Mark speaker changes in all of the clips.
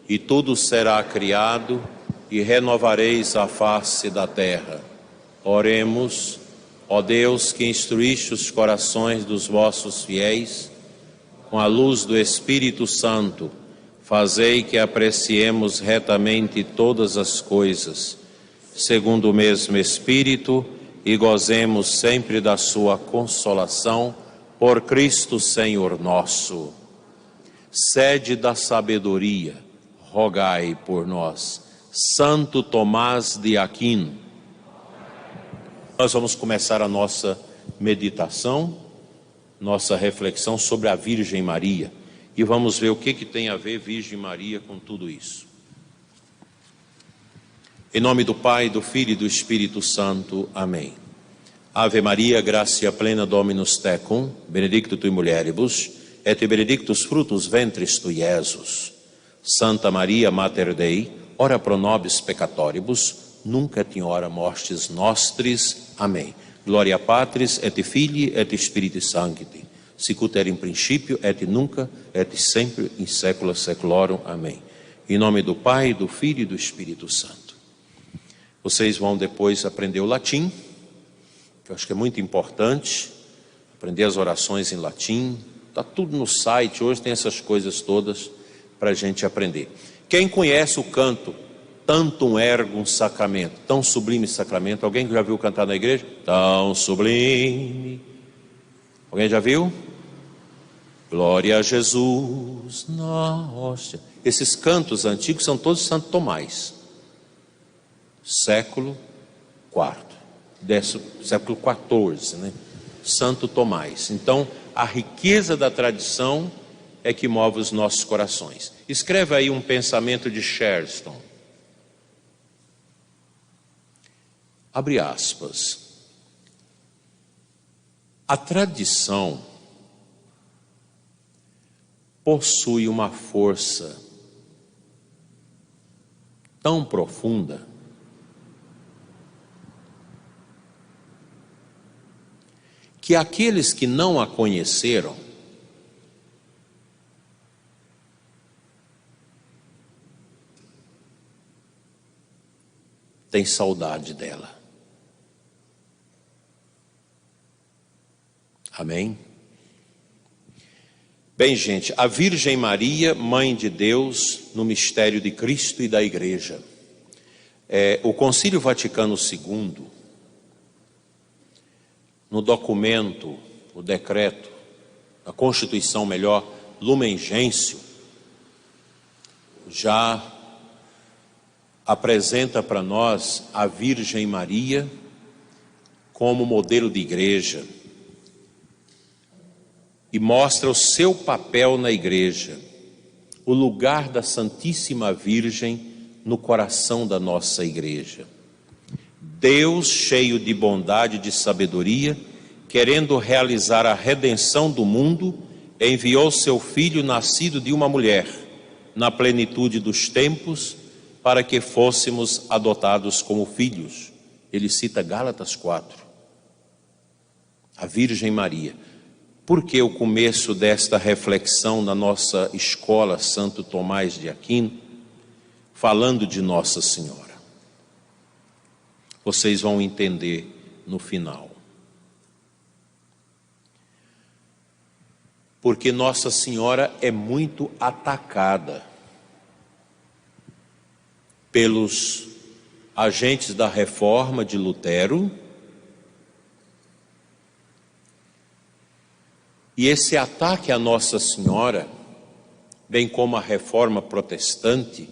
Speaker 1: e tudo será criado, e renovareis a face da terra. Oremos, ó Deus, que instruíste os corações dos vossos fiéis, com a luz do Espírito Santo, fazei que apreciemos retamente todas as coisas, segundo o mesmo Espírito, e gozemos sempre da sua consolação, por Cristo Senhor nosso. Sede da sabedoria, rogai por nós. Santo Tomás de Aquino. Nós vamos começar a nossa meditação, nossa reflexão sobre a Virgem Maria. E vamos ver o que tem a ver Virgem Maria com tudo isso. Em nome do Pai, do Filho e do Espírito Santo. Amém. Ave Maria, gratia plena Dominus tecum, benedicta tui mulieribus, et benedictus fructus ventris tui, Iesus. Santa Maria, Mater Dei, ora pro nobis peccatoribus, nunc et in hora mortis nostris. Amém. Gloria Patris et Filii et Spiritus Sancti, sicut erat in principio et nunc et sempre in saecula saeculorum. Amém. Em nome do Pai, do Filho e do Espírito Santo. Vocês vão depois aprender o latim, que eu acho que é muito importante, aprender as orações em latim. Está tudo no site, hoje tem essas coisas todas para a gente aprender. Quem conhece o canto Tantum Ergum Sacramento, tão sublime sacramento? Alguém que já viu cantar na igreja? Tão sublime. Alguém já viu? Glória a Jesus na hóstia. Esses cantos antigos são todos de Santo Tomás, século IV, século XIV, né? Santo Tomás. Então, a riqueza da tradição é que move os nossos corações. Escreve aí um pensamento de Sherston. Abre aspas. A tradição possui uma força tão profunda que aqueles que não a conheceram têm saudade dela. Amém? Bem, gente, a Virgem Maria, Mãe de Deus, no mistério de Cristo e da Igreja. O Concílio Vaticano II, no documento, o decreto, a Constituição melhor, Lumen Gentium, já apresenta para nós a Virgem Maria como modelo de igreja e mostra o seu papel na igreja, o lugar da Santíssima Virgem no coração da nossa igreja. Deus, cheio de bondade e de sabedoria, querendo realizar a redenção do mundo, enviou seu Filho nascido de uma mulher, na plenitude dos tempos, para que fôssemos adotados como filhos. Ele cita Gálatas 4. A Virgem Maria. Por que o começo desta reflexão na nossa escola Santo Tomás de Aquino, falando de Nossa Senhora? Vocês vão entender no final. Porque Nossa Senhora é muito atacada pelos agentes da reforma de Lutero, e esse ataque a Nossa Senhora, bem como a reforma protestante,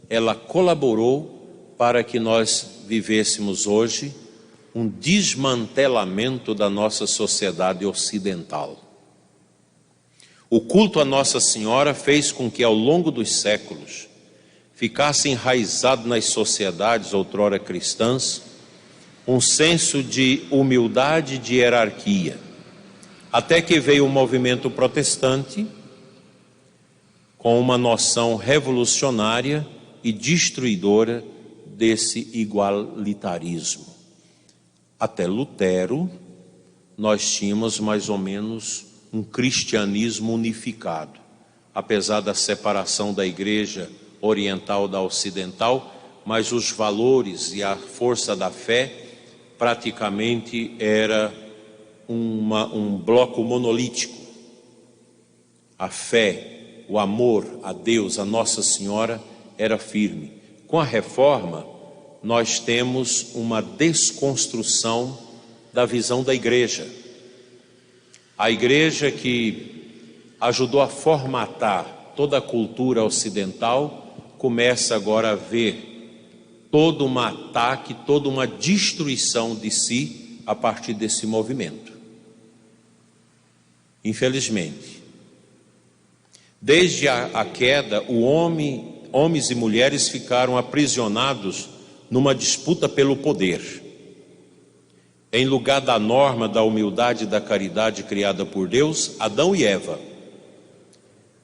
Speaker 1: ela colaborou para que nós vivêssemos hoje um desmantelamento da nossa sociedade ocidental. O culto a Nossa Senhora fez com que ao longo dos séculos ficasse enraizado nas sociedades outrora cristãs um senso de humildade e de hierarquia, até que veio o movimento protestante com uma noção revolucionária e destruidora desse igualitarismo. Até Lutero, nós tínhamos mais ou menos um cristianismo unificado, apesar da separação da igreja oriental da ocidental, mas os valores e a força da fé praticamente era um bloco monolítico. A fé, o amor a Deus, a Nossa Senhora, era firme. Com a reforma, nós temos uma desconstrução da visão da igreja. A igreja que ajudou a formatar toda a cultura ocidental começa agora a ver todo um ataque, toda uma destruição de si a partir desse movimento. Infelizmente, desde a queda, homens e mulheres ficaram aprisionados numa disputa pelo poder. Em lugar da norma da humildade e da caridade criada por Deus, Adão e Eva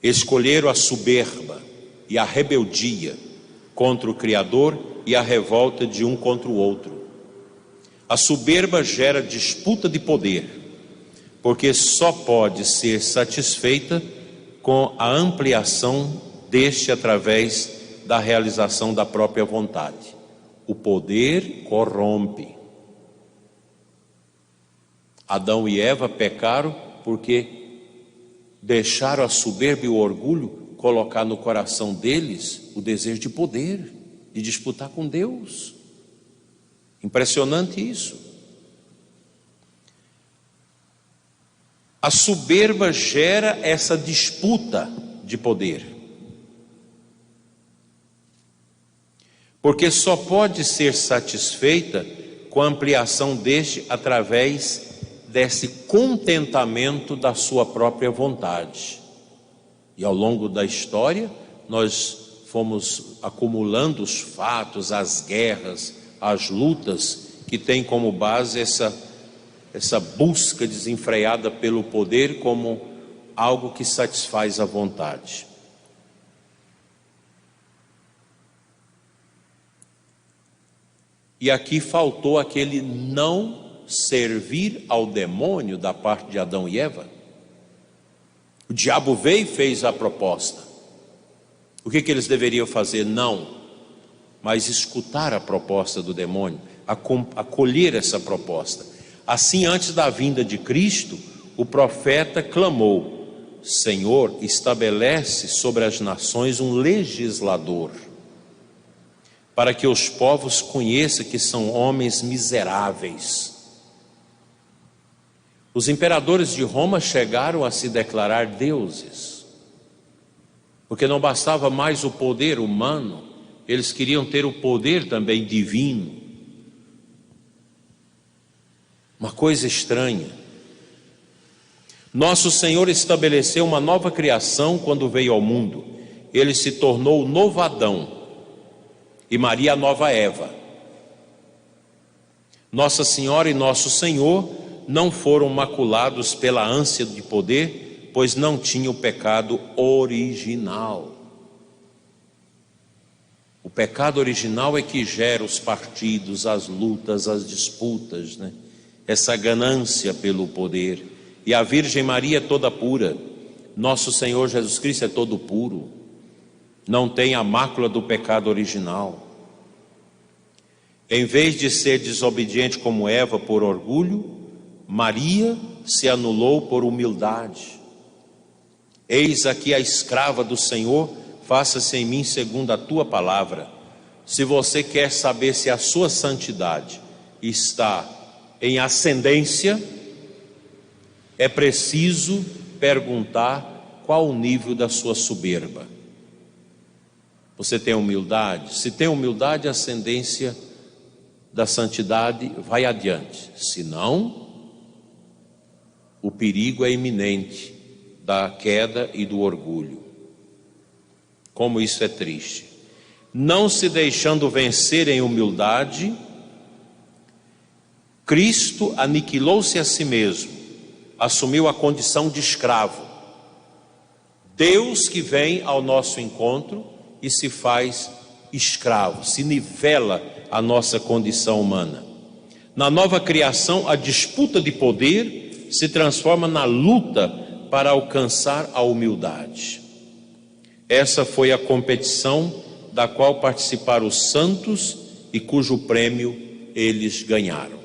Speaker 1: escolheram a soberba e a rebeldia contra o Criador e a revolta de um contra o outro. A soberba gera disputa de poder, porque só pode ser satisfeita com a ampliação deste através da realização da própria vontade. O poder corrompe. Adão e Eva pecaram porque deixaram a soberba e o orgulho colocar no coração deles o desejo de poder, de disputar com Deus. Impressionante isso. A soberba gera essa disputa de poder, porque só pode ser satisfeita com a ampliação deste através desse contentamento da sua própria vontade. E ao longo da história nós fomos acumulando os fatos, as guerras, as lutas que têm como base essa busca desenfreada pelo poder como algo que satisfaz a vontade. E aqui faltou aquele não servir ao demônio da parte de Adão e Eva. O diabo veio e fez a proposta. O que eles deveriam fazer? Não, mas escutar a proposta do demônio, acolher essa proposta. Assim, antes da vinda de Cristo, o profeta clamou: Senhor, estabelece sobre as nações um legislador, para que os povos conheçam que são homens miseráveis. Os imperadores de Roma chegaram a se declarar deuses, porque não bastava mais o poder humano, eles queriam ter o poder também divino. Uma coisa estranha. Nosso Senhor estabeleceu uma nova criação quando veio ao mundo. Ele se tornou o novo Adão e Maria a nova Eva. Nossa Senhora e Nosso Senhor não foram maculados pela ânsia de poder, pois não tinha o pecado original. O pecado original é que gera os partidos, as lutas, as disputas, né? Essa ganância pelo poder. E a Virgem Maria é toda pura. Nosso Senhor Jesus Cristo é todo puro. Não tem a mácula do pecado original. Em vez de ser desobediente como Eva por orgulho, Maria se anulou por humildade. Eis aqui a escrava do Senhor, faça-se em mim segundo a tua palavra. Se você quer saber se a sua santidade está em ascendência, é preciso perguntar qual o nível da sua soberba. Você tem humildade? Se tem humildade, a ascendência da santidade vai adiante. Se não, o perigo é iminente da queda e do orgulho. Como isso é triste. Não se deixando vencer em humildade, Cristo aniquilou-se a si mesmo, assumiu a condição de escravo. Deus que vem ao nosso encontro e se faz escravo, se nivela a nossa condição humana. Na nova criação, a disputa de poder se transforma na luta para alcançar a humildade. Essa foi a competição da qual participaram os santos e cujo prêmio eles ganharam.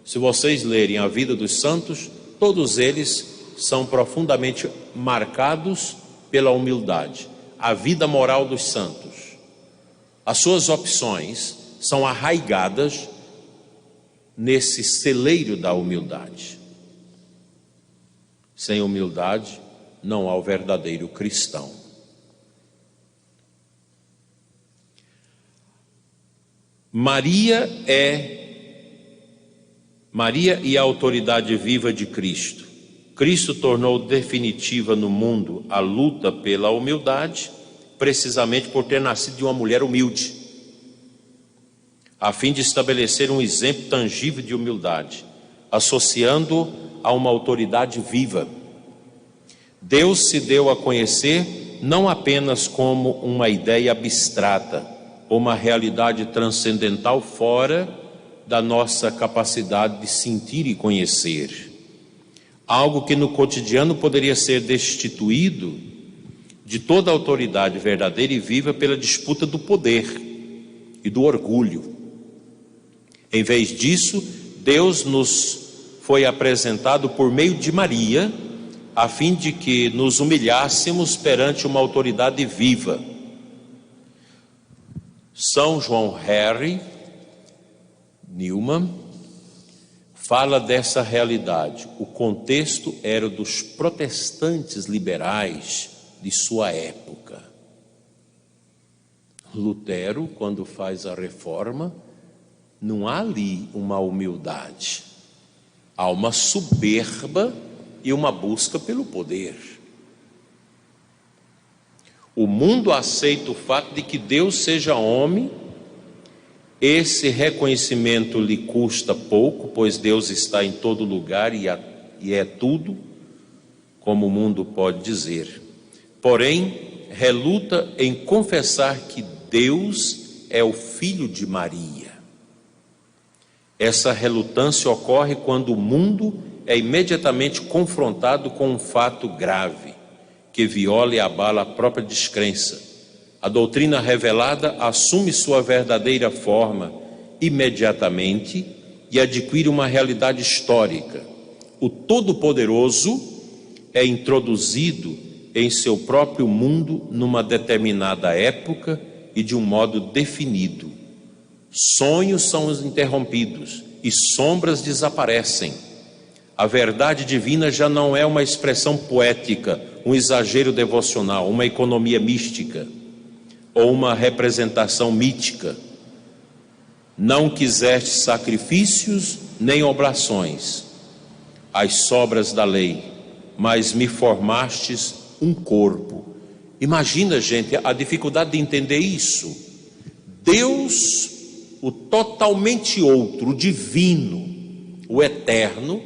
Speaker 1: Se vocês lerem a vida dos santos, todos eles são profundamente marcados pela humildade. A vida moral dos santos, as suas opções são arraigadas nesse celeiro da humildade. Sem humildade não há o verdadeiro cristão. Maria e a autoridade viva de Cristo. Cristo tornou definitiva no mundo a luta pela humildade, precisamente por ter nascido de uma mulher humilde, a fim de estabelecer um exemplo tangível de humildade, associando-o a uma autoridade viva. Deus se deu a conhecer não apenas como uma ideia abstrata, ou uma realidade transcendental fora da nossa capacidade de sentir e conhecer. Algo que no cotidiano poderia ser destituído de toda autoridade verdadeira e viva pela disputa do poder e do orgulho. Em vez disso, Deus nos foi apresentado por meio de Maria, a fim de que nos humilhássemos perante uma autoridade viva. São João Henry Newman fala dessa realidade. O contexto era dos protestantes liberais de sua época. Lutero, quando faz a reforma, não há ali uma humildade, há uma soberba e uma busca pelo poder. O mundo aceita o fato de que Deus seja homem. Esse reconhecimento lhe custa pouco, pois Deus está em todo lugar e é tudo, como o mundo pode dizer. Porém, reluta em confessar que Deus é o Filho de Maria. Essa relutância ocorre quando o mundo é imediatamente confrontado com um fato grave, que viola e abala a própria descrença. A doutrina revelada assume sua verdadeira forma imediatamente e adquire uma realidade histórica. O Todo-Poderoso é introduzido em seu próprio mundo numa determinada época e de um modo definido. Sonhos são interrompidos e sombras desaparecem. A verdade divina já não é uma expressão poética, um exagero devocional, uma economia mística ou uma representação mítica. Não quiseste sacrifícios nem oblações, as sobras da lei, mas me formastes um corpo. Imagina, gente, a dificuldade de entender isso. Deus, o totalmente outro, o divino, o eterno,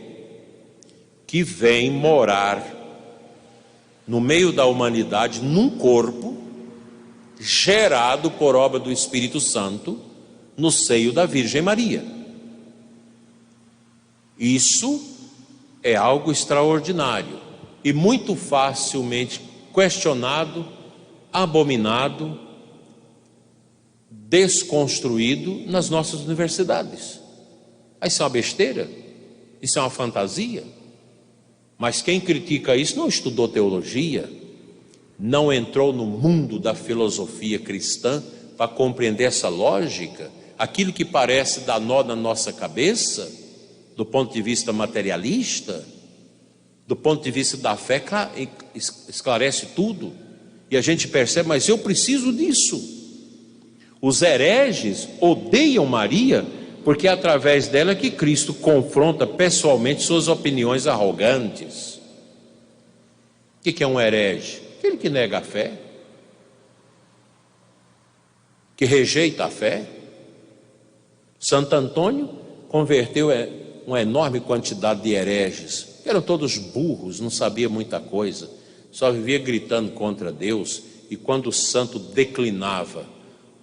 Speaker 1: que vem morar no meio da humanidade num corpo gerado por obra do Espírito Santo no seio da Virgem Maria. Isso é algo extraordinário e muito facilmente questionado, abominado, desconstruído nas nossas universidades. Isso é uma besteira, isso é uma fantasia. Mas quem critica isso não estudou teologia, não entrou no mundo da filosofia cristã para compreender essa lógica. Aquilo que parece dar nó na nossa cabeça, do ponto de vista materialista, do ponto de vista da fé, esclarece tudo. E a gente percebe, mas eu preciso disso. Os hereges odeiam Maria, porque é através dela que Cristo confronta pessoalmente suas opiniões arrogantes. O que é um herege? Aquele que nega a fé, que rejeita a fé. Santo Antônio converteu uma enorme quantidade de hereges, que eram todos burros, não sabiam muita coisa, só vivia gritando contra Deus, e quando o santo declinava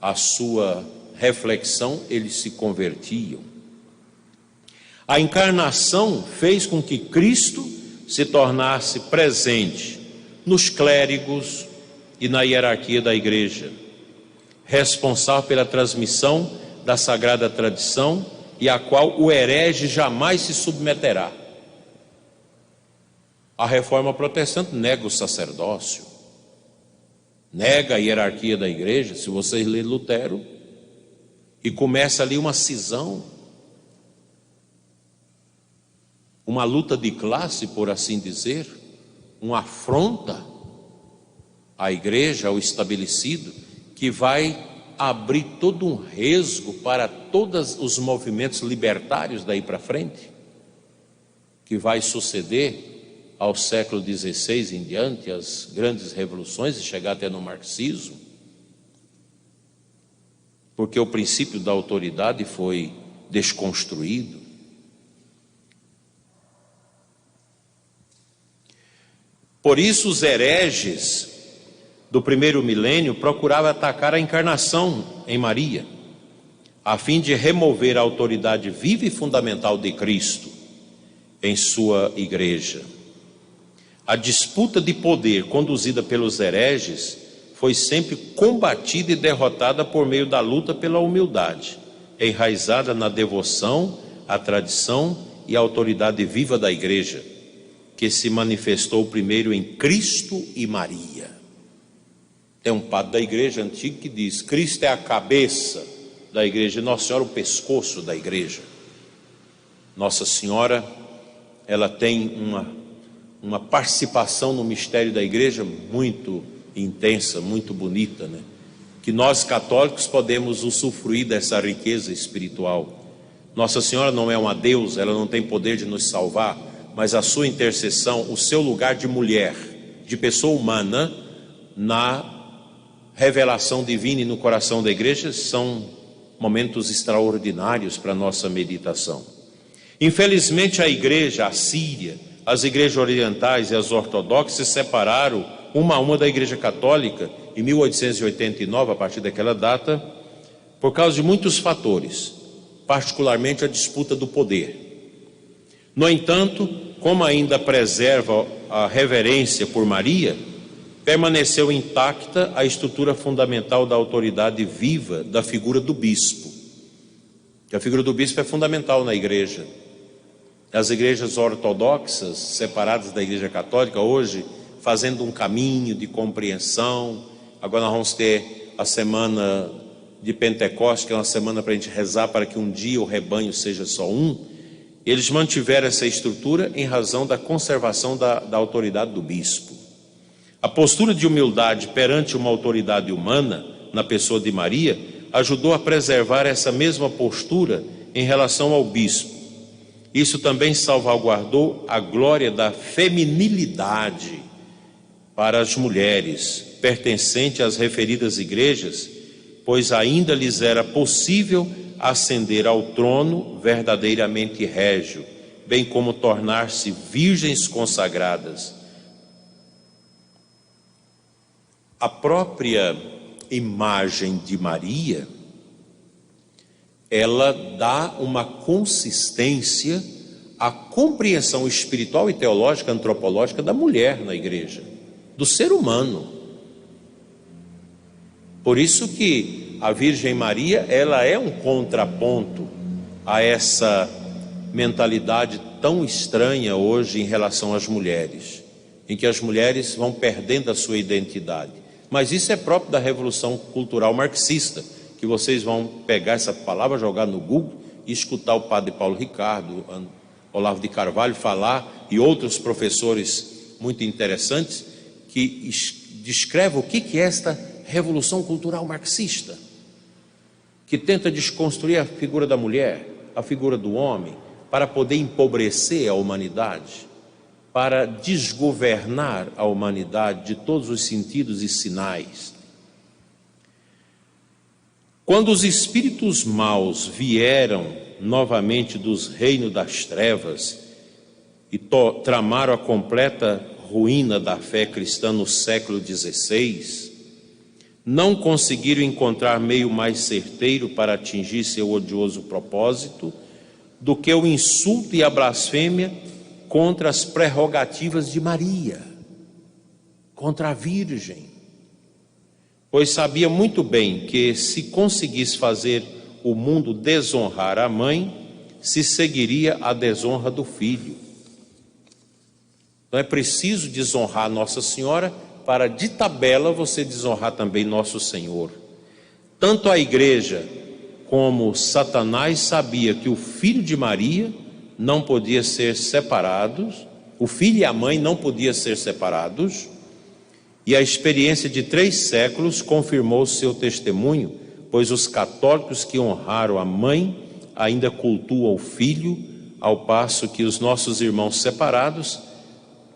Speaker 1: a sua reflexão, eles se convertiam. A encarnação fez com que Cristo se tornasse presente nos clérigos e na hierarquia da igreja. responsável pela transmissão da sagrada tradição e a qual o herege jamais se submeterá. A reforma protestante nega o sacerdócio, nega a hierarquia da igreja. Se vocês lerem Lutero, e começa ali uma cisão, uma luta de classe, por assim dizer, uma afronta à igreja, ao estabelecido, que vai abrir todo um resgo para todos os movimentos libertários daí para frente, que vai suceder ao século XVI em diante, as grandes revoluções, e chegar até no marxismo, porque o princípio da autoridade foi desconstruído. Por isso os hereges do primeiro milênio procuravam atacar a encarnação em Maria, a fim de remover a autoridade viva e fundamental de Cristo em sua igreja. A disputa de poder conduzida pelos hereges foi sempre combatida e derrotada por meio da luta pela humildade, enraizada na devoção, à tradição e à autoridade viva da igreja, que se manifestou primeiro em Cristo e Maria. Tem um padre da igreja antiga que diz: Cristo é a cabeça da igreja, Nossa Senhora o pescoço da igreja. Nossa Senhora, ela tem uma participação no mistério da igreja muito intensa, muito bonita, né? Que nós católicos podemos usufruir dessa riqueza espiritual. Nossa Senhora não é uma deusa, ela não tem poder de nos salvar, mas a sua intercessão, o seu lugar de mulher, de pessoa humana, na revelação divina e no coração da igreja, são momentos extraordinários para a nossa meditação. Infelizmente a igreja assíria, as igrejas orientais e as ortodoxas se separaram uma a uma da igreja católica em 1889, a partir daquela data, por causa de muitos fatores, particularmente a disputa do poder. No entanto, como ainda preserva a reverência por Maria, permaneceu intacta a estrutura fundamental da autoridade viva da figura do bispo. A figura do bispo é fundamental na igreja. As igrejas ortodoxas, separadas da igreja católica, hoje fazendo um caminho de compreensão. Agora nós vamos ter a semana de Pentecostes, que é uma semana para a gente rezar para que um dia o rebanho seja só um. Eles mantiveram essa estrutura em razão da conservação da autoridade do bispo. A postura de humildade perante uma autoridade humana, na pessoa de Maria, ajudou a preservar essa mesma postura em relação ao bispo. Isso também salvaguardou a glória da feminilidade para as mulheres pertencentes às referidas igrejas, pois ainda lhes era possível ascender ao trono verdadeiramente régio, bem como tornar-se virgens consagradas. A própria imagem de Maria, ela dá uma consistência à compreensão espiritual e teológica, antropológica da mulher na igreja, do ser humano. Por isso que a Virgem Maria, ela é um contraponto a essa mentalidade tão estranha hoje em relação às mulheres, em que as mulheres vão perdendo a sua identidade. Mas isso é próprio da revolução cultural marxista, que vocês vão pegar essa palavra, jogar no Google e escutar o padre Paulo Ricardo, Olavo de Carvalho falar, e outros professores muito interessantes, que descrevem o que é esta revolução cultural marxista, que tenta desconstruir a figura da mulher, a figura do homem, para poder empobrecer a humanidade, para desgovernar a humanidade de todos os sentidos e sinais. Quando os espíritos maus vieram novamente dos reinos das trevas e tramaram a completa ruína da fé cristã no século XVI, não conseguiram encontrar meio mais certeiro para atingir seu odioso propósito do que o insulto e a blasfêmia contra as prerrogativas de Maria, contra a Virgem. pois sabia muito bem que se conseguisse fazer o mundo desonrar a mãe, se seguiria a desonra do filho. Então é preciso desonrar Nossa Senhora para, de tabela, você desonrar também Nosso Senhor. Tanto a igreja como Satanás sabia que o filho de Maria não podia ser separados, o filho e a mãe não podiam ser separados, e a experiência de 3 séculos confirmou seu testemunho, pois os católicos que honraram a mãe ainda cultuam o filho, ao passo que os nossos irmãos separados,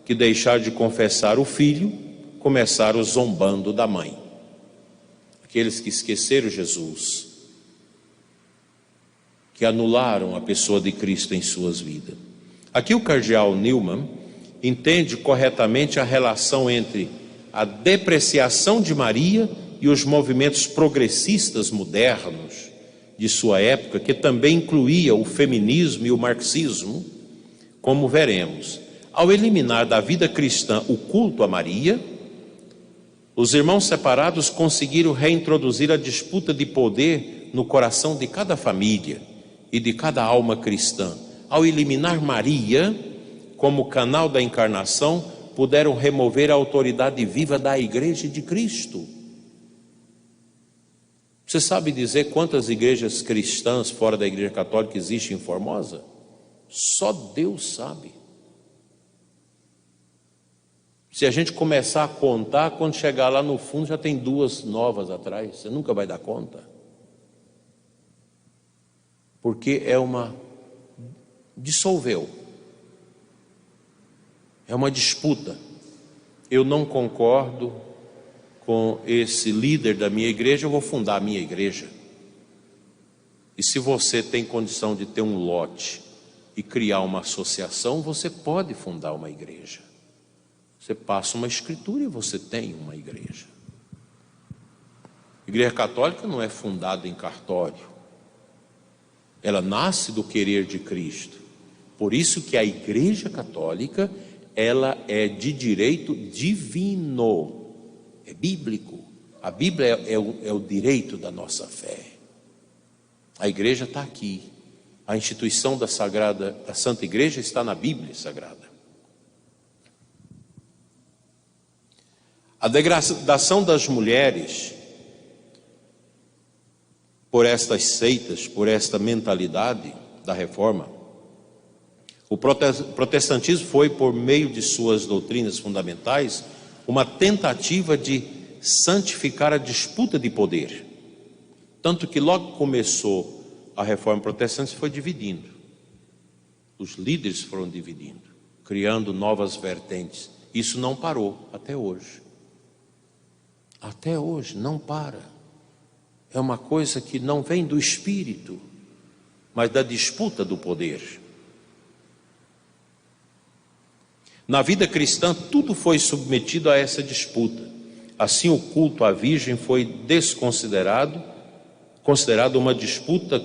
Speaker 1: que deixaram de confessar o filho, começaram zombando da mãe. Aqueles que esqueceram Jesus, que anularam a pessoa de Cristo em suas vidas. Aqui o cardeal Newman entende corretamente a relação entre a depreciação de Maria e os movimentos progressistas modernos de sua época, que também incluía o feminismo e o marxismo, como veremos. Ao eliminar da vida cristã o culto a Maria, os irmãos separados conseguiram reintroduzir a disputa de poder no coração de cada família e de cada alma cristã. Ao eliminar Maria como canal da encarnação, puderam remover a autoridade viva da Igreja de Cristo. Você sabe dizer quantas igrejas cristãs fora da Igreja Católica existem em Formosa? Só Deus sabe. Se a gente começar a contar, quando chegar lá no fundo já tem 2 novas atrás, você nunca vai dar conta. Porque dissolveu. É uma disputa. Eu não concordo com esse líder da minha igreja, eu vou fundar a minha igreja. E se você tem condição de ter um lote e criar uma associação, você pode fundar uma igreja. Você passa uma escritura e você tem uma igreja. A Igreja Católica não é fundada em cartório. Ela nasce do querer de Cristo. Por isso que a Igreja Católica, ela é de direito divino, é bíblico. A Bíblia é o direito da nossa fé. A igreja está aqui. A instituição da Santa Igreja está na Bíblia Sagrada. A degradação das mulheres por estas seitas, por esta mentalidade da reforma, o protestantismo foi, por meio de suas doutrinas fundamentais, uma tentativa de santificar a disputa de poder. Tanto que logo começou a reforma protestante, foi dividindo. Os líderes foram dividindo, criando novas vertentes. Isso não parou até hoje. Até hoje não para. É uma coisa que não vem do espírito, mas da disputa do poder. Na vida cristã, tudo foi submetido a essa disputa. Assim, o culto à Virgem foi considerado uma disputa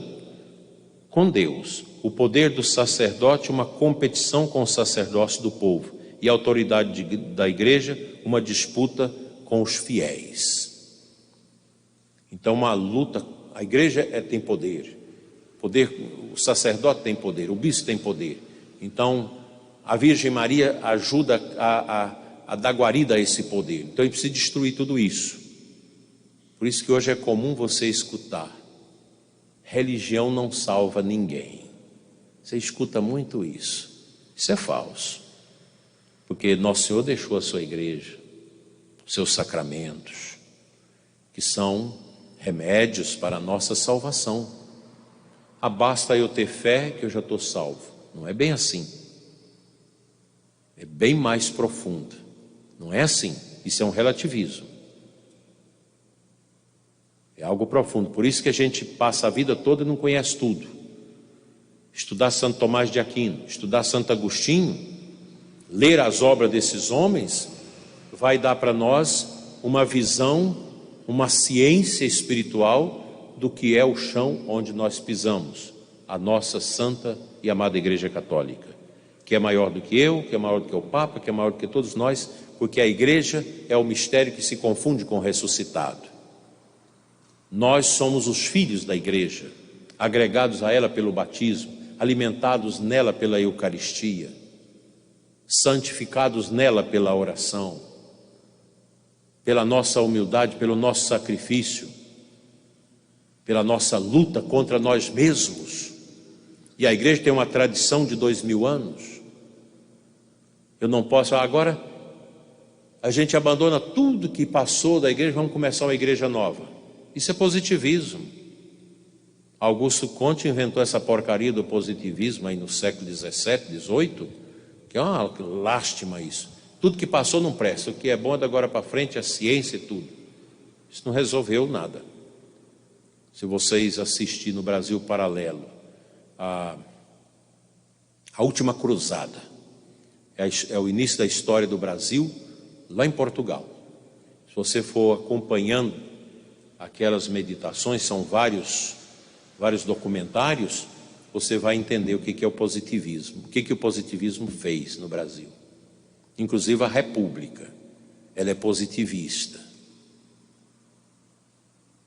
Speaker 1: com Deus. O poder do sacerdote, uma competição com o sacerdócio do povo. E a autoridade da igreja, uma disputa com os fiéis. Então, uma luta. A igreja tem poder. O sacerdote tem poder, o bispo tem poder. Então, a Virgem Maria ajuda a dar guarida a esse poder. Então ele precisa destruir tudo isso. Por isso que hoje é comum você escutar: religião não salva ninguém. Você escuta muito isso. Isso é falso. Porque Nosso Senhor deixou a sua igreja, os seus sacramentos, que são remédios para a nossa salvação. Basta eu ter fé que eu já estou salvo. Não é bem assim. É bem mais profundo. Não é assim. Isso é um relativismo. É algo profundo. Por isso que a gente passa a vida toda e não conhece tudo. Estudar Santo Tomás de Aquino, estudar Santo Agostinho, ler as obras desses homens, vai dar para nós uma visão, uma ciência espiritual do que é o chão onde nós pisamos, a nossa santa e amada Igreja Católica, que é maior do que eu, que é maior do que o Papa, que é maior do que todos nós, porque a igreja é o mistério que se confunde com o ressuscitado. Nós somos os filhos da igreja, agregados a ela pelo batismo, alimentados nela pela Eucaristia, santificados nela pela oração, pela nossa humildade, pelo nosso sacrifício, pela nossa luta contra nós mesmos. E a igreja tem uma tradição de 2000 anos. Eu não posso, agora a gente abandona tudo que passou da igreja, vamos começar uma igreja nova. Isso é positivismo. Augusto Conte inventou essa porcaria do positivismo aí no século 17, 18, que é uma lástima isso. Tudo que passou não presta, o que é bom de agora para frente é ciência e tudo. Isso não resolveu nada. Se vocês assistirem no Brasil Paralelo, a última cruzada, é o início da história do Brasil, lá em Portugal. Se você for acompanhando aquelas meditações, são vários documentários, você vai entender o que é o positivismo, o que o positivismo fez no Brasil. Inclusive a República, ela é positivista.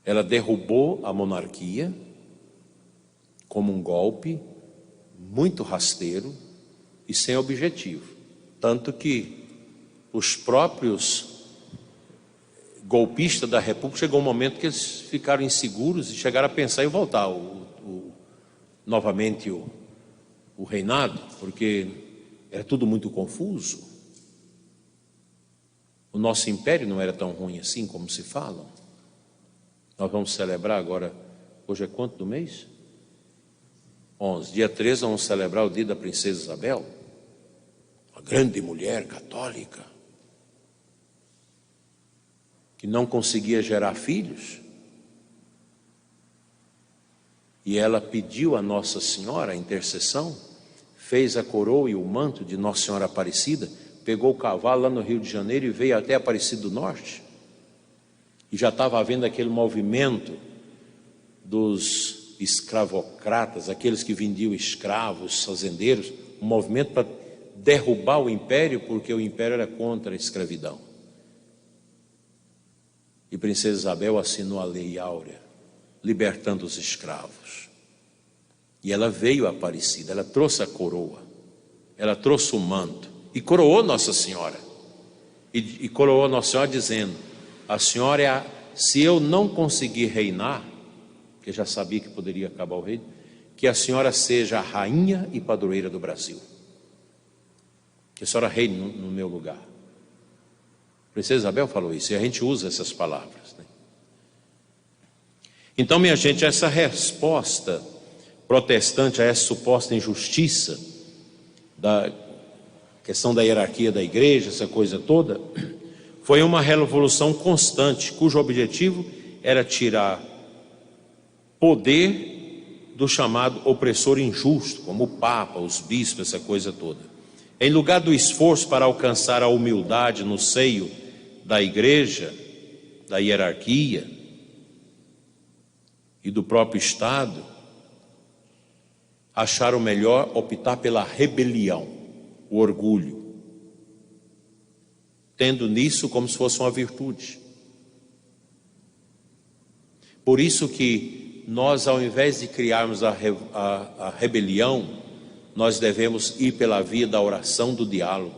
Speaker 1: Ela derrubou a monarquia como um golpe muito rasteiro e sem objetivo. Tanto que os próprios golpistas da República, chegou um momento que eles ficaram inseguros e chegaram a pensar em voltar novamente o reinado, porque era tudo muito confuso. O nosso império não era tão ruim assim como se falam. Nós vamos celebrar agora, hoje é quanto do mês? 11. Dia 13 vamos celebrar o dia da princesa Isabel, uma grande mulher católica, que não conseguia gerar filhos. E ela pediu a Nossa Senhora a intercessão, fez a coroa e o manto de Nossa Senhora Aparecida, pegou o cavalo lá no Rio de Janeiro e veio até Aparecida do Norte. E já estava havendo aquele movimento dos escravocratas, aqueles que vendiam escravos, fazendeiros, um movimento para derrubar o império, porque o império era contra a escravidão. E Princesa Isabel assinou a Lei Áurea, libertando os escravos. E ela veio a Aparecida, ela trouxe a coroa, ela trouxe o manto e coroou Nossa Senhora. E coroou Nossa Senhora dizendo: a senhora se eu não conseguir reinar, porque já sabia que poderia acabar o reino, que a senhora seja a rainha e padroeira do Brasil, que a senhora reine no meu lugar. A Princesa Isabel falou isso, e a gente usa essas palavras, né? Então, minha gente, essa resposta protestante a essa suposta injustiça da questão da hierarquia da igreja, essa coisa toda, foi uma revolução constante, cujo objetivo era tirar poder do chamado opressor injusto, como o Papa, os bispos, essa coisa toda. Em lugar do esforço para alcançar a humildade no seio da igreja, da hierarquia e do próprio Estado, acharam melhor optar pela rebelião, o orgulho, tendo nisso como se fosse uma virtude. Por isso que nós, ao invés de criarmos a rebelião, nós devemos ir pela via da oração, do diálogo.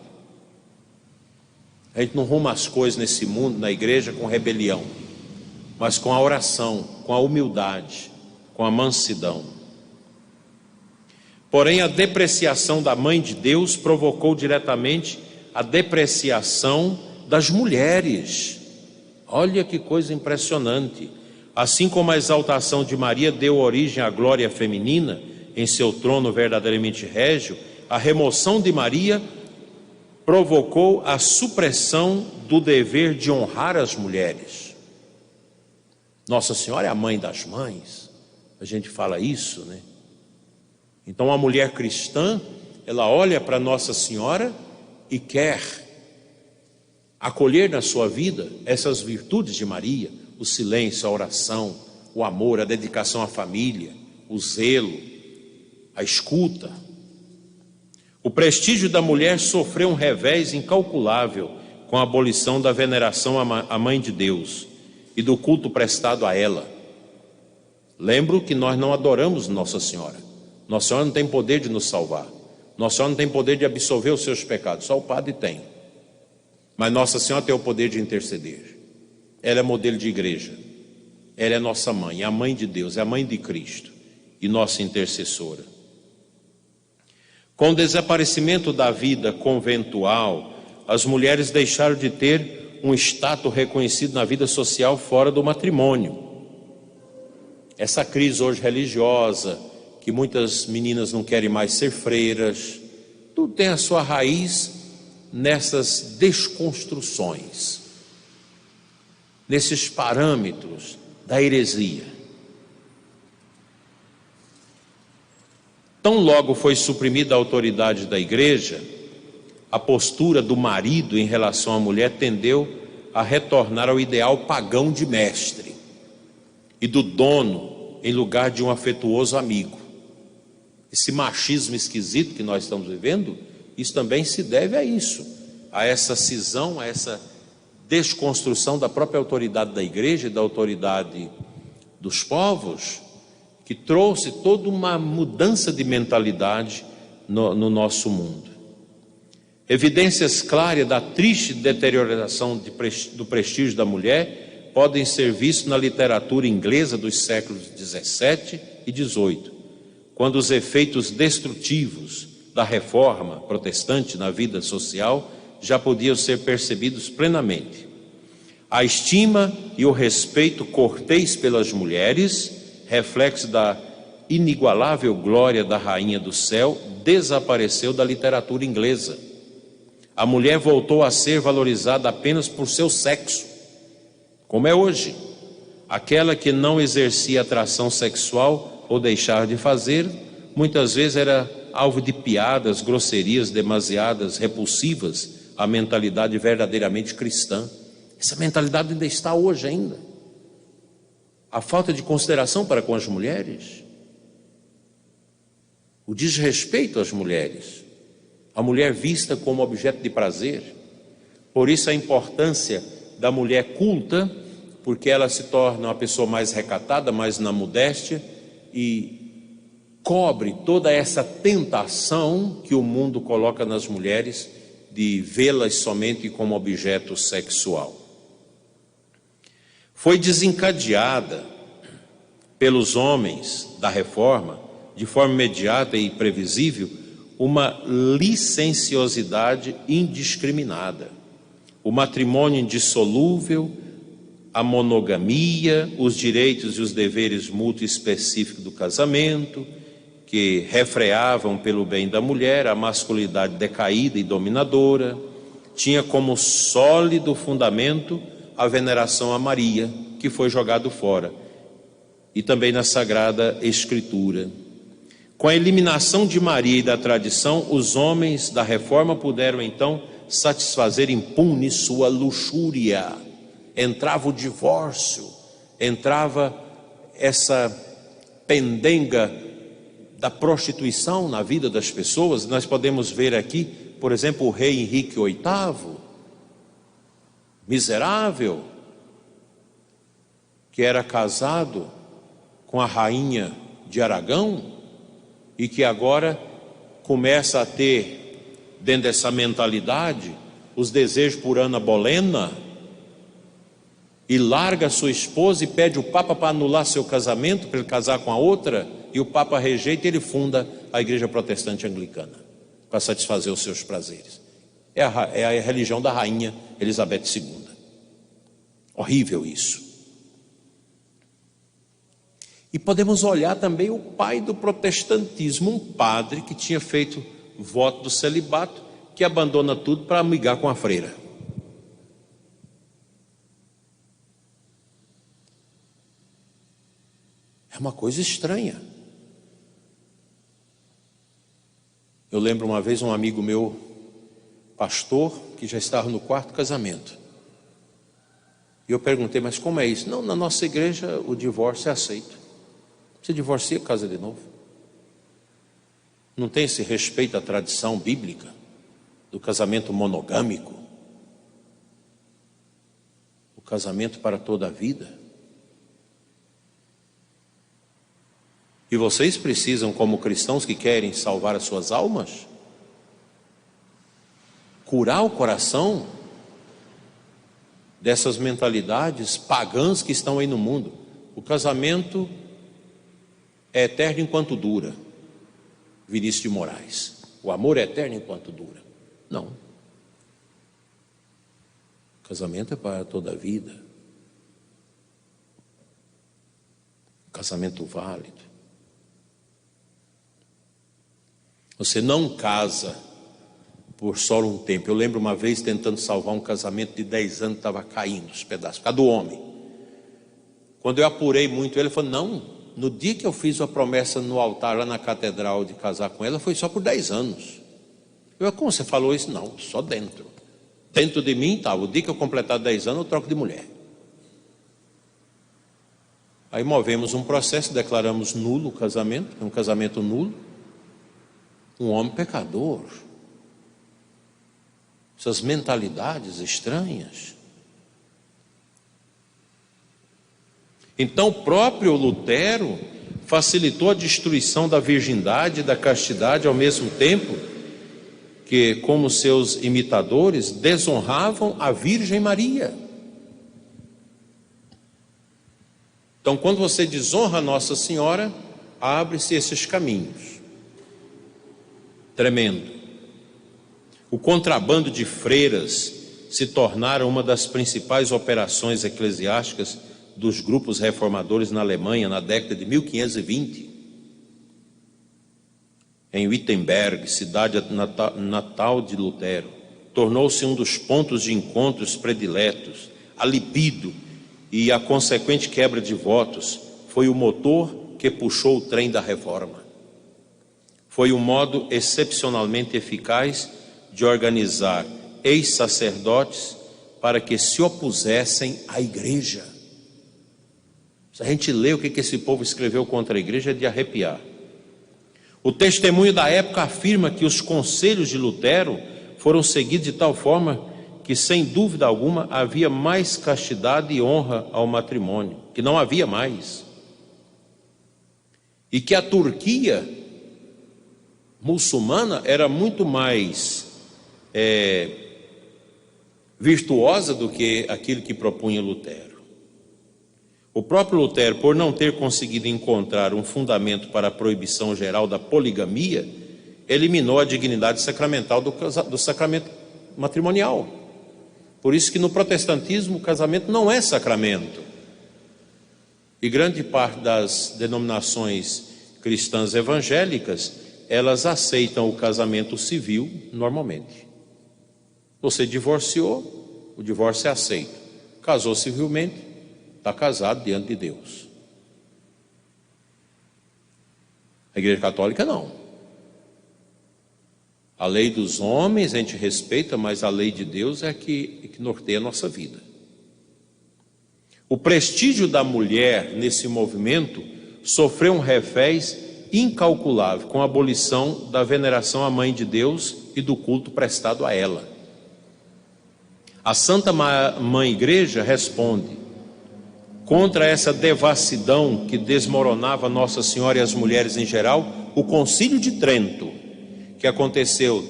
Speaker 1: A gente não arruma as coisas nesse mundo, na igreja, com rebelião, mas com a oração, com a humildade, com a mansidão. Porém, a depreciação da Mãe de Deus provocou diretamente a depreciação das mulheres. Olha que coisa impressionante. Assim como a exaltação de Maria deu origem à glória feminina em seu trono verdadeiramente régio, a remoção de Maria provocou a supressão do dever de honrar as mulheres. Nossa Senhora é a mãe das mães, a gente fala isso, né? Então a mulher cristã, ela olha para Nossa Senhora e quer acolher na sua vida essas virtudes de Maria: o silêncio, a oração, o amor, a dedicação à família, o zelo, a escuta. O prestígio da mulher sofreu um revés incalculável com a abolição da veneração à Mãe de Deus e do culto prestado a ela. Lembro que nós não adoramos Nossa Senhora. Nossa Senhora não tem poder de nos salvar. Nossa Senhora não tem poder de absolver os seus pecados. Só o padre tem. Mas Nossa Senhora tem o poder de interceder. Ela é modelo de igreja. Ela é nossa mãe, é a mãe de Deus, é a mãe de Cristo e nossa intercessora. Com o desaparecimento da vida conventual, as mulheres deixaram de ter um status reconhecido na vida social fora do matrimônio. Essa crise hoje religiosa, que muitas meninas não querem mais ser freiras, tudo tem a sua raiz nessas desconstruções, nesses parâmetros da heresia. Tão logo foi suprimida a autoridade da igreja, a postura do marido em relação à mulher tendeu a retornar ao ideal pagão de mestre e do dono em lugar de um afetuoso amigo. Esse machismo esquisito que nós estamos vivendo, isso também se deve a isso, a essa cisão, a essa desconstrução da própria autoridade da igreja e da autoridade dos povos, que trouxe toda uma mudança de mentalidade no nosso mundo. Evidências claras da triste deterioração do prestígio da mulher podem ser vistas na literatura inglesa dos séculos 17 e 18, quando os efeitos destrutivos da reforma protestante na vida social já podiam ser percebidos plenamente. A estima e o respeito cortês pelas mulheres, reflexo da inigualável glória da rainha do céu, desapareceu da literatura inglesa. A mulher voltou a ser valorizada apenas por seu sexo, como é hoje. Aquela que não exercia atração sexual ou deixava de fazer, muitas vezes era alvo de piadas, grosserias demasiadas repulsivas à mentalidade verdadeiramente cristã. Essa mentalidade ainda está hoje ainda. A falta de consideração para com as mulheres, o desrespeito às mulheres, a mulher vista como objeto de prazer. Por isso a importância da mulher culta, porque ela se torna uma pessoa mais recatada, mais na modéstia e cobre toda essa tentação que o mundo coloca nas mulheres de vê-las somente como objeto sexual. Foi desencadeada pelos homens da reforma, de forma imediata e previsível, uma licenciosidade indiscriminada. O matrimônio indissolúvel, a monogamia, os direitos e os deveres mútuos específicos do casamento, que refreavam pelo bem da mulher a masculinidade decaída e dominadora, tinha como sólido fundamento a veneração a Maria, que foi jogado fora, e também na Sagrada Escritura. Com a eliminação de Maria e da tradição, os homens da reforma puderam então satisfazer impune sua luxúria. Entrava o divórcio, entrava essa pendenga da prostituição na vida das pessoas. Nós podemos ver aqui, por exemplo, o rei Henrique VIII, miserável, que era casado com a rainha de Aragão e que agora começa a ter, dentro dessa mentalidade, os desejos por Ana Bolena, e larga sua esposa e pede o Papa para anular seu casamento, para ele casar com a outra, e o Papa rejeita e ele funda a Igreja Protestante Anglicana, para satisfazer os seus prazeres. É a religião da rainha Elizabeth II. Horrível isso. E podemos olhar também o pai do protestantismo, um padre que tinha feito voto do celibato, que abandona tudo para amigar com a freira. É uma coisa estranha. Eu lembro uma vez um amigo meu, pastor, que já estava no quarto casamento. E eu perguntei, mas como é isso? Não, na nossa igreja o divórcio é aceito. Você divorcia, casa de novo. Não tem esse respeito à tradição bíblica do casamento monogâmico, o casamento para toda a vida. E vocês precisam, como cristãos que querem salvar as suas almas, curar o coração dessas mentalidades pagãs que estão aí no mundo. O casamento é eterno enquanto dura. Vinícius de Moraes. O amor é eterno enquanto dura. Não. O casamento é para toda a vida. Casamento válido. Você não casa por só um tempo. Eu lembro uma vez tentando salvar um casamento de 10 anos, estava caindo os pedaços, por causa do homem. Quando eu apurei muito ele, falou: não, no dia que eu fiz a promessa no altar lá na catedral de casar com ela, foi só por 10 anos. Eu: como você falou isso? Não, só dentro. Dentro de mim estava, o dia que eu completar 10 anos eu troco de mulher. Aí movemos um processo, declaramos nulo o casamento, um casamento nulo. Um homem pecador. Essas mentalidades estranhas. Então o próprio Lutero facilitou a destruição da virgindade e da castidade ao mesmo tempo que, como seus imitadores, desonravam a Virgem Maria. Então, quando você desonra Nossa Senhora, abre-se esses caminhos. Tremendo. O contrabando de freiras se tornaram uma das principais operações eclesiásticas dos grupos reformadores na Alemanha na década de 1520. Em Wittenberg, cidade natal de Lutero, tornou-se um dos pontos de encontros prediletos. A libido e a consequente quebra de votos foi o motor que puxou o trem da reforma. Foi um modo excepcionalmente eficaz de organizar ex-sacerdotes para que se opusessem à igreja. Se a gente lê o que esse povo escreveu contra a igreja, é de arrepiar. O testemunho da época afirma que os conselhos de Lutero foram seguidos de tal forma que, sem dúvida alguma, havia mais castidade e honra ao matrimônio, que não havia mais. E que a Turquia muçulmana era muito mais virtuosa do que aquilo que propunha Lutero. O próprio Lutero, por não ter conseguido encontrar um fundamento para a proibição geral da poligamia, eliminou a dignidade sacramental do sacramento matrimonial. Por isso que no protestantismo o casamento não é sacramento. E grande parte das denominações cristãs evangélicas, elas aceitam o casamento civil normalmente. Você divorciou, o divórcio é aceito. Casou civilmente, está casado diante de Deus. A Igreja Católica não. A lei dos homens a gente respeita, mas a lei de Deus é que norteia a nossa vida. O prestígio da mulher nesse movimento sofreu um revés incalculável com a abolição da veneração à Mãe de Deus e do culto prestado a ela. A Santa Mãe Igreja responde: contra essa devassidão que desmoronava Nossa Senhora e as mulheres em geral, o Concílio de Trento, que aconteceu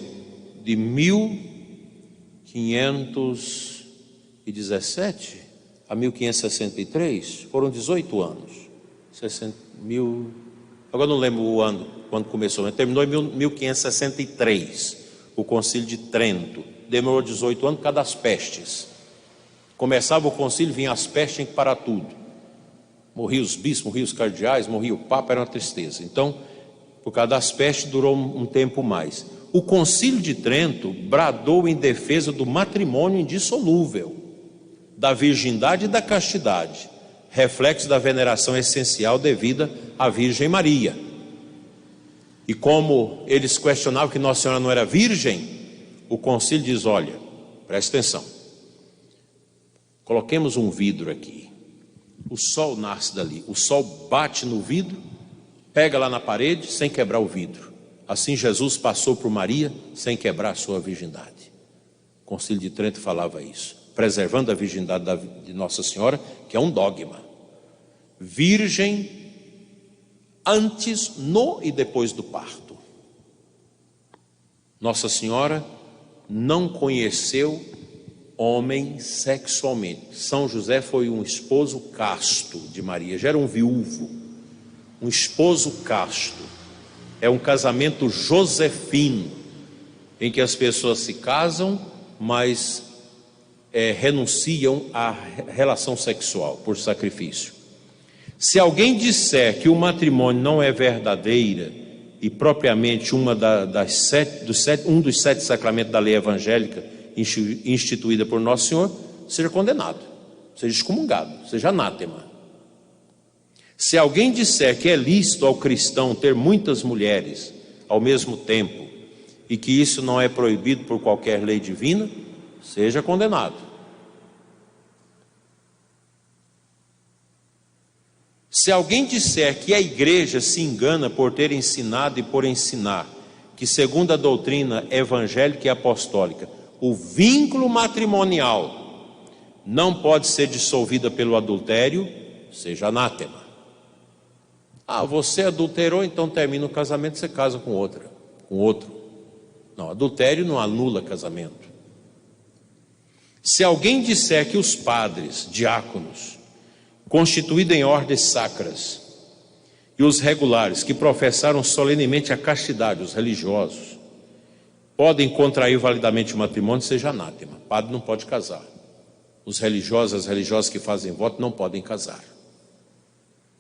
Speaker 1: de 1517 a 1563, foram 18 anos. Agora não lembro o ano, quando começou, mas terminou em 1563, o Concílio de Trento. Demorou 18 anos por causa das pestes. Começava o concílio, vinha as pestes, tinha que parar tudo. Morriam os bispos, morriam os cardeais, morria o Papa, era uma tristeza. Então, por causa das pestes, durou um tempo mais. O Concílio de Trento bradou em defesa do matrimônio indissolúvel, da virgindade e da castidade, reflexo da veneração essencial devida à Virgem Maria. E como eles questionavam que Nossa Senhora não era virgem, o concílio diz: olha, presta atenção, coloquemos um vidro aqui, o sol nasce dali, o sol bate no vidro, pega lá na parede sem quebrar o vidro. Assim Jesus passou por Maria sem quebrar a sua virgindade. O Concílio de Trento falava isso, preservando a virgindade de Nossa Senhora, que é um dogma. Virgem antes, no e depois do parto. Nossa Senhora não conheceu homem sexualmente. São José foi um esposo casto de Maria, já era um viúvo, um esposo casto. É um casamento josefino, em que as pessoas se casam, mas renunciam à relação sexual por sacrifício. Se alguém disser que o matrimônio não é verdadeira e propriamente um dos 7 sacramentos da lei evangélica instituída por Nosso Senhor, seja condenado, seja excomungado, seja anátema. Se alguém disser que é lícito ao cristão ter muitas mulheres ao mesmo tempo e que isso não é proibido por qualquer lei divina, seja condenado. Se alguém disser que a igreja se engana por ter ensinado e por ensinar que, segundo a doutrina evangélica e apostólica, o vínculo matrimonial não pode ser dissolvido pelo adultério, seja anátema. Você adulterou, então termina o casamento, você casa com outro. Não, adultério não anula casamento. Se alguém disser que os padres, diáconos, constituídos em ordens sacras, e os regulares, que professaram solenemente a castidade, os religiosos, podem contrair validamente o matrimônio, seja anátema. Padre não pode casar. Os religiosos, as religiosas que fazem voto não podem casar.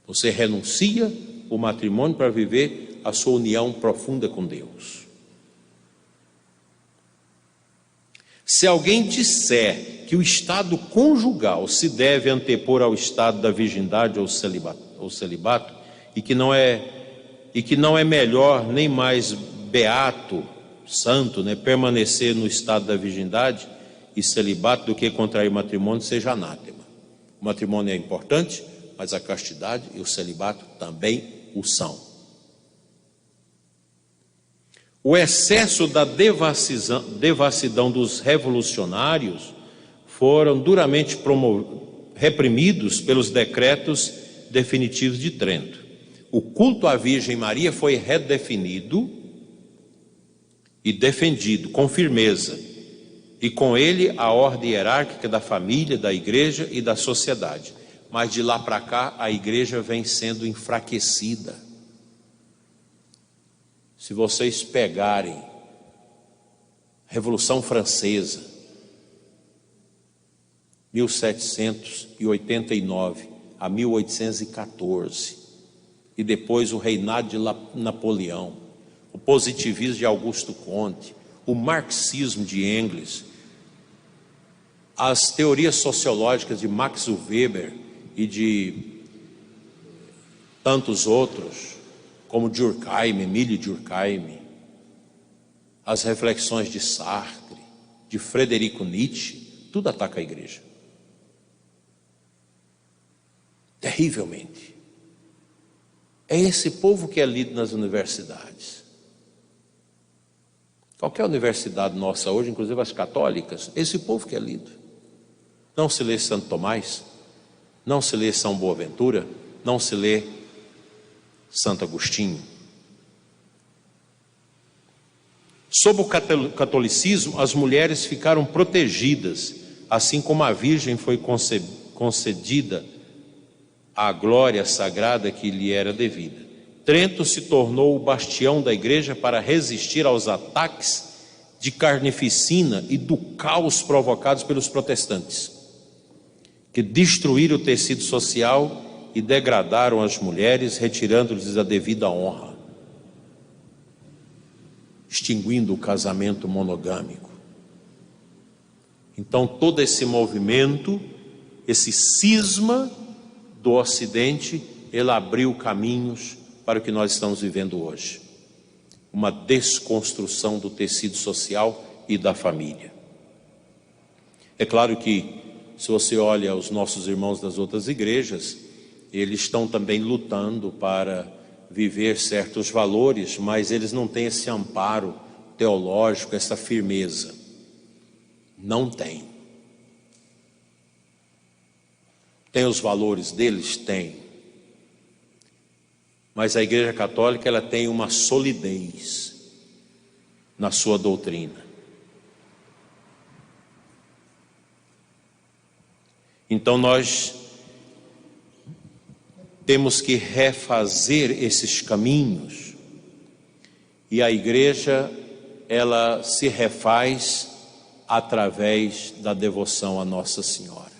Speaker 1: Você renuncia o matrimônio para viver a sua união profunda com Deus. Se alguém disser que o estado conjugal se deve antepor ao estado da virgindade ou celibato, e que não é melhor nem mais beato, santo, permanecer no estado da virgindade e celibato do que contrair matrimônio, seja anátema. O matrimônio é importante, mas a castidade e o celibato também o são. O excesso da devassidão dos revolucionários foram duramente reprimidos pelos decretos definitivos de Trento. O culto à Virgem Maria foi redefinido e defendido com firmeza, e com ele a ordem hierárquica da família, da igreja e da sociedade. Mas de lá para cá a igreja vem sendo enfraquecida. Se vocês pegarem Revolução Francesa, 1789 a 1814, e depois o reinado de Napoleão, o positivismo de Augusto Comte, o marxismo de Engels, as teorias sociológicas de Max Weber e de tantos outros, como Durkheim, Emílio Durkheim, as reflexões de Sartre, de Frederico Nietzsche, tudo ataca a igreja. Terrivelmente. É esse povo que é lido nas universidades. Qualquer universidade nossa hoje, inclusive as católicas, esse povo que é lido. Não se lê Santo Tomás, não se lê São Boaventura, não se lê Santo Agostinho. Sob o catolicismo, as mulheres ficaram protegidas, assim como a Virgem foi concedida a glória sagrada que lhe era devida. Trento se tornou o bastião da igreja para resistir aos ataques de carnificina e do caos provocados pelos protestantes, que destruíram o tecido social e degradaram as mulheres, retirando-lhes a devida honra, extinguindo o casamento monogâmico. Então todo esse movimento, esse cisma do Ocidente, ele abriu caminhos para o que nós estamos vivendo hoje. Uma desconstrução do tecido social e da família. É claro que, se você olha os nossos irmãos das outras igrejas, eles estão também lutando para viver certos valores, mas eles não têm esse amparo teológico, essa firmeza. Não tem. Tem os valores deles? Tem. Mas a Igreja Católica, ela tem uma solidez na sua doutrina. Então nós temos que refazer esses caminhos, e a igreja, ela se refaz através da devoção a Nossa Senhora.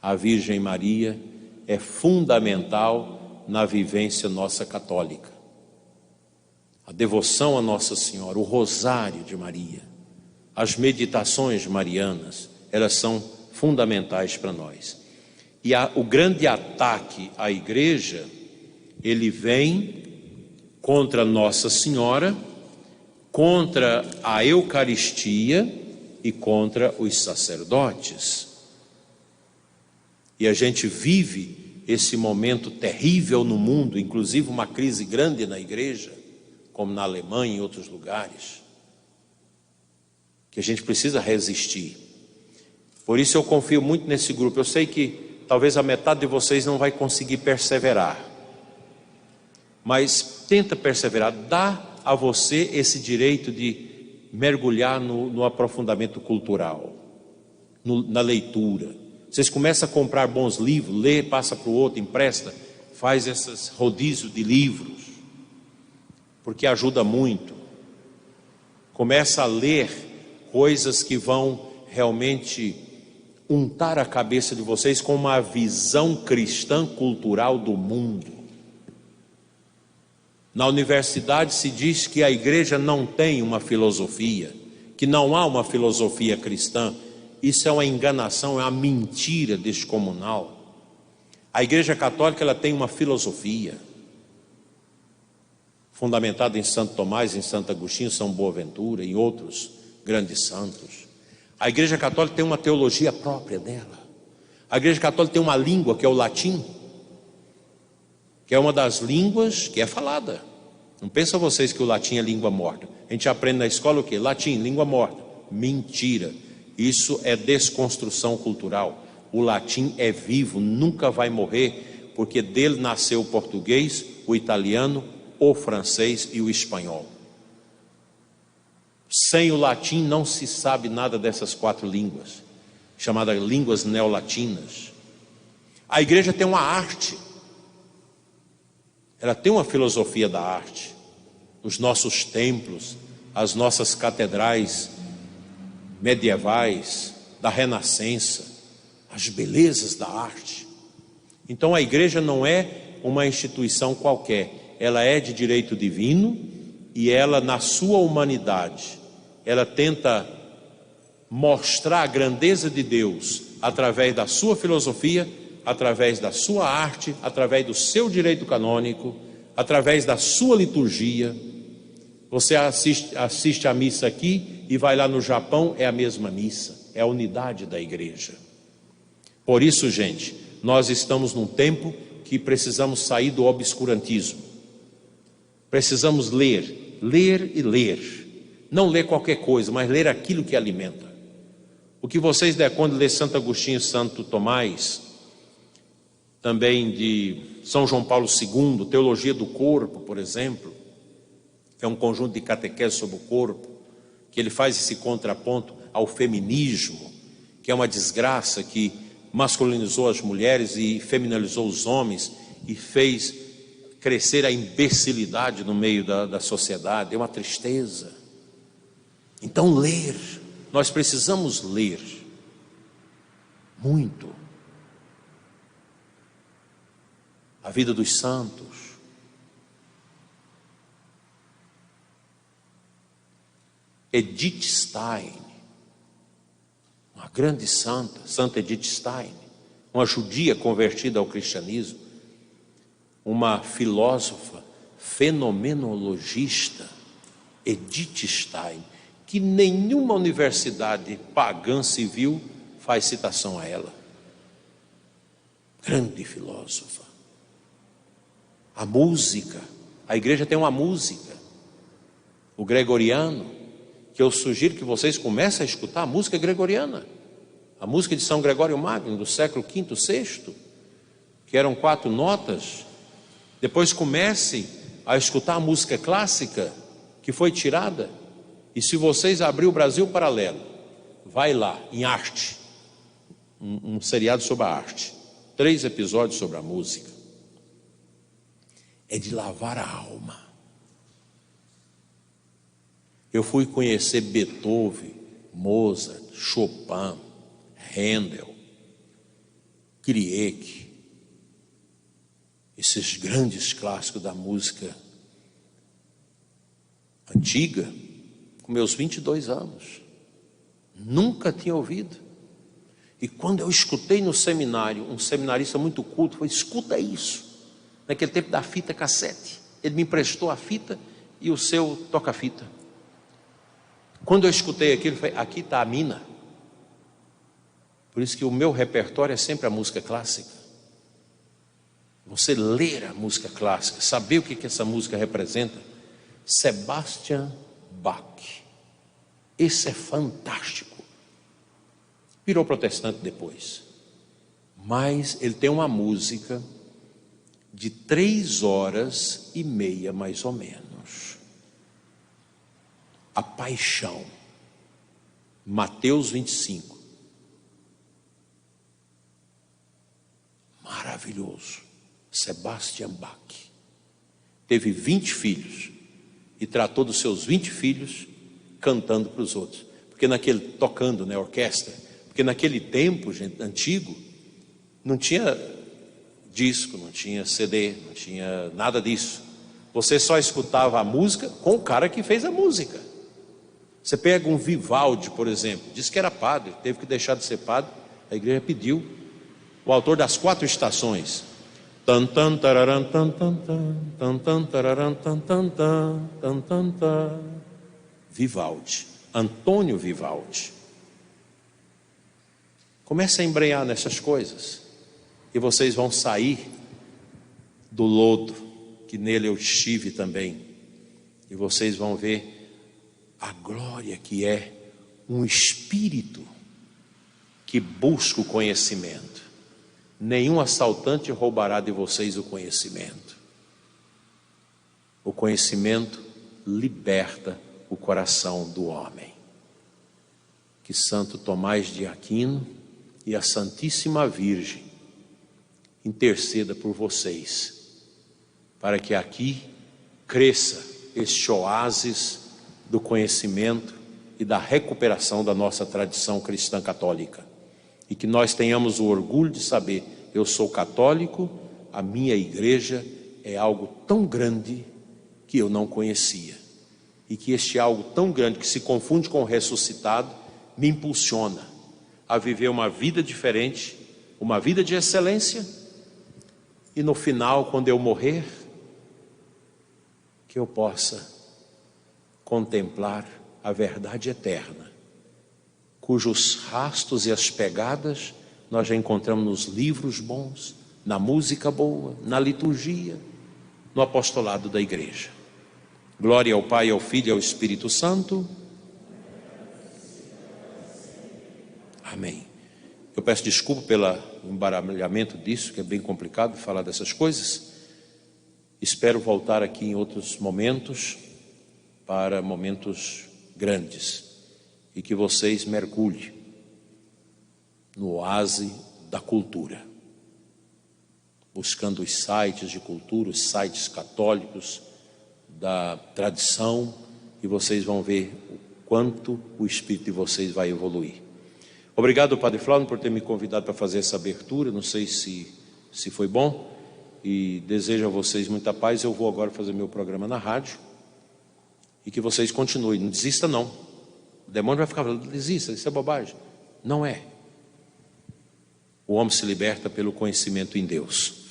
Speaker 1: A Virgem Maria é fundamental na vivência nossa católica. A devoção a Nossa Senhora, o rosário de Maria, as meditações marianas, elas são fundamentais para nós. E o grande ataque à igreja, ele vem contra Nossa Senhora, contra a Eucaristia e contra os sacerdotes. E a gente vive esse momento terrível no mundo, inclusive uma crise grande na igreja, como na Alemanha e em outros lugares, que a gente precisa resistir. Por isso eu confio muito nesse grupo. Eu sei que talvez a metade de vocês não vai conseguir perseverar, mas tenta perseverar, dá a você esse direito de mergulhar no aprofundamento cultural, na leitura. Vocês começam a comprar bons livros, lê, passa para o outro, empresta, faz esses rodízios de livros, porque ajuda muito. Começa a ler coisas que vão realmente untar a cabeça de vocês com uma visão cristã cultural do mundo. Na universidade se diz que a igreja não tem uma filosofia, que não há uma filosofia cristã. Isso é uma enganação, é uma mentira descomunal. A Igreja Católica, ela tem uma filosofia fundamentada em Santo Tomás, em Santo Agostinho, São Boaventura e outros grandes santos. A Igreja Católica tem uma teologia própria dela. A Igreja Católica tem uma língua que é o latim, que é uma das línguas que é falada. Não pensam vocês que o latim é língua morta. A gente aprende na escola o quê? Latim, língua morta. Mentira. Isso é desconstrução cultural. O latim é vivo, nunca vai morrer, porque dele nasceu o português, o italiano, o francês e o espanhol. Sem o latim não se sabe nada dessas 4 línguas, chamadas línguas neolatinas. A igreja tem uma arte, ela tem uma filosofia da arte. Os nossos templos, as nossas catedrais medievais, da Renascença, as belezas da arte. Então a igreja não é uma instituição qualquer, ela é de direito divino, e ela, na sua humanidade, ela tenta mostrar a grandeza de Deus através da sua filosofia, através da sua arte, através do seu direito canônico, através da sua liturgia. Você assiste a missa aqui e vai lá no Japão, é a mesma missa, é a unidade da igreja. Por isso, gente, nós estamos num tempo que precisamos sair do obscurantismo. Precisamos ler e ler. Não ler qualquer coisa, mas ler aquilo que alimenta. O que vocês der conta de ler Santo Agostinho e Santo Tomás, também de São João Paulo II, Teologia do Corpo, por exemplo, que é um conjunto de catequese sobre o corpo, que ele faz esse contraponto ao feminismo, que é uma desgraça que masculinizou as mulheres e feminilizou os homens e fez crescer a imbecilidade no meio da sociedade. É uma tristeza. Então ler, nós precisamos ler muito a vida dos santos. Edith Stein, uma grande santa, Santa Edith Stein, uma judia convertida ao cristianismo, uma filósofa fenomenologista, Edith Stein, que nenhuma universidade pagã civil faz citação a ela. Grande filósofa. A música, a igreja tem uma música, o gregoriano, que eu sugiro que vocês comecem a escutar a música gregoriana, a música de São Gregório Magno, do século V, VI, que eram 4 notas, Depois comece a escutar a música clássica que foi tirada. E se vocês abrir o Brasil Paralelo, vai lá, em arte, um seriado sobre a arte, 3 episódios sobre a música. É de lavar a alma. Eu fui conhecer Beethoven, Mozart, Chopin, Handel, Grieg, esses grandes clássicos da música antiga, com meus 22 anos. Nunca tinha ouvido. E quando eu escutei no seminário, um seminarista muito culto falou: escuta isso. Naquele tempo da fita cassete. Ele me emprestou a fita e o seu toca-fita. Quando eu escutei aquilo, eu falei: aqui está a mina. Por isso que o meu repertório é sempre a música clássica. Você ler a música clássica, saber o que essa música representa. Sebastian Bach. Esse é fantástico. Virou protestante depois. Mas ele tem uma música de 3 horas e meia, mais ou menos. A Paixão. Mateus 25. Maravilhoso. Sebastian Bach. Teve 20 filhos. E tratou dos seus 20 filhos cantando para os outros. Porque tocando, né, orquestra. Porque naquele tempo, gente, antigo, não tinha disco, não tinha CD, não tinha nada disso. Você só escutava a música com o cara que fez a música. Você pega um Vivaldi, por exemplo, disse que era padre, teve que deixar de ser padre, a igreja pediu. O autor das 4 estações. Tan tan tararam tan tan tan tan tararam tan tan tan tan tan. Vivaldi, Antônio Vivaldi. Comece a embrenhar nessas coisas e vocês vão sair do lodo, que nele eu estive também, e vocês vão ver a glória que é um espírito que busca o conhecimento. Nenhum assaltante roubará de vocês o conhecimento. O conhecimento liberta o coração do homem. Que Santo Tomás de Aquino e a Santíssima Virgem interceda por vocês, para que aqui cresça este oásis do conhecimento e da recuperação da nossa tradição cristã católica. E que nós tenhamos o orgulho de saber: eu sou católico, a minha igreja é algo tão grande que eu não conhecia. E que este algo tão grande, que se confunde com o ressuscitado, me impulsiona a viver uma vida diferente, uma vida de excelência. E no final, quando eu morrer, que eu possa contemplar a verdade eterna, cujos rastros e as pegadas nós já encontramos nos livros bons, na música boa, na liturgia, no apostolado da igreja. Glória ao Pai, ao Filho e ao Espírito Santo. Amém. Eu peço desculpa pelo embaralhamento disso, que é bem complicado falar dessas coisas. Espero voltar aqui em outros momentos, para momentos grandes, e que vocês mergulhem no oásis da cultura, buscando os sites de cultura, os sites católicos da tradição, e vocês vão ver o quanto o espírito de vocês vai evoluir. Obrigado, Padre Flávio, por ter me convidado para fazer essa abertura. Não sei se foi bom, e desejo a vocês muita paz. Eu vou agora fazer meu programa na rádio, e que vocês continuem, não desista não. O demônio vai ficar falando: desista, isso é bobagem. Não é. O homem se liberta pelo conhecimento em Deus.